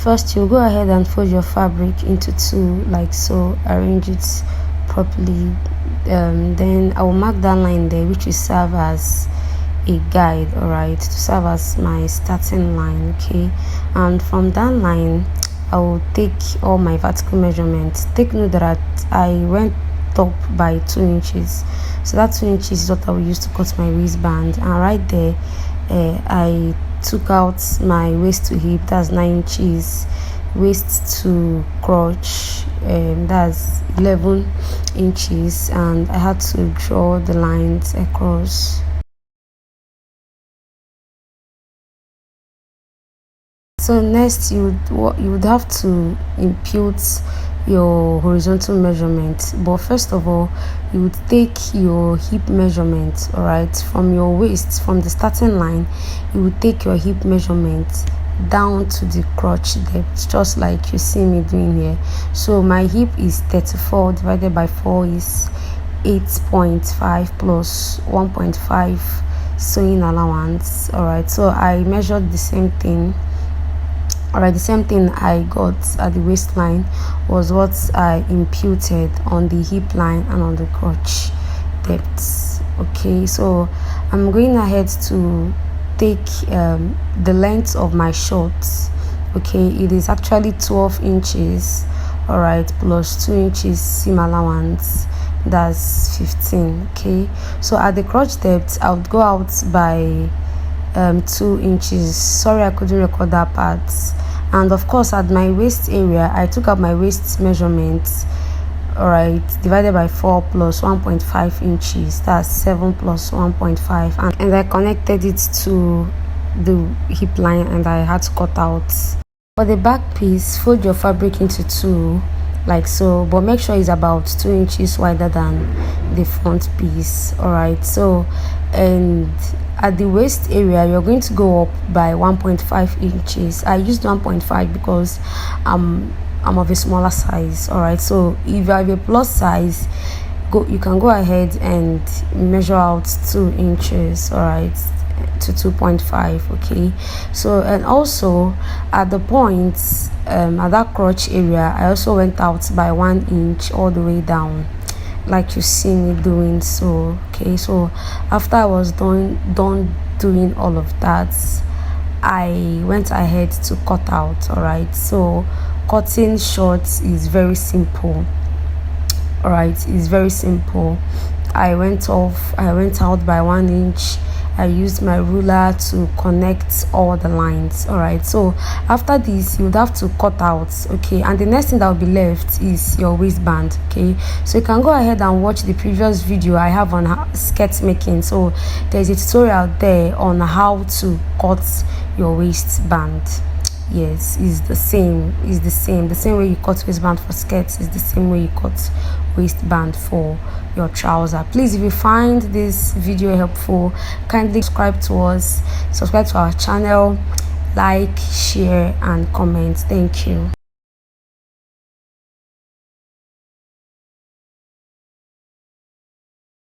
First, you go ahead and fold your fabric into two, like so. Arrange it properly. Then I will mark that line there, which will serve as a guide, all right, to serve as my starting line. Okay, and from that line I will take all my vertical measurements. Take note that I went up by 2 inches, so that 2 inches is what I will use to cut my waistband. And right there, I took out my waist to hip, that's 9 inches, waist to crotch, that's 11 inches, and I had to draw the lines across. So next, you would have to impute your horizontal measurement, but first of all you would take your hip measurement, all right, from your waist, from the starting line. You would take your hip measurement down to the crotch depth, just like you see me doing here. So my hip is 34 divided by 4 is 8.5 plus 1.5 sewing allowance, all right. So I measured the same thing. All right, the same thing I got at the waistline was what I imputed on the hip line and on the crotch depths. Okay, so I'm going ahead to take the length of my shorts. Okay, it is actually 12 inches, all right, plus 2 inches seam allowance, that's 15. Okay, so at the crotch depth I would go out by 2 inches. Sorry, I couldn't record that part. And of course, at my waist area, I took out my waist measurement, all right, divided by 4 plus 1.5 inches, that's 7 plus 1.5, and I connected it to the hip line, and I had to cut out. For the back piece, fold your fabric into two, like so, but make sure it's about 2 inches wider than the front piece, all right. So, and at the waist area, you're going to go up by 1.5 inches. I used 1.5 because I'm of a smaller size, all right. So if you have a plus size, you can go ahead and measure out 2 inches, all right, to 2.5. okay. So, and also at the points, at that crotch area, I also went out by 1 inch all the way down, like you see me doing so. Okay, so after I was done doing all of that, I went ahead to cut out, all right. So cutting shorts is very simple, all right, it's very simple. I went out by 1 inch. I used my ruler to connect all the lines, all right. So after this, you would have to cut out, okay, and the next thing that will be left is your waistband. Okay, so you can go ahead and watch the previous video I have on skirt making. So there's a tutorial there on how to cut your waistband. Yes, it's the same way you cut waistband for skirts is the same way you cut waistband for your trouser. Please, if you find this video helpful, kindly subscribe to us, subscribe to our channel, like, share and comment. Thank you.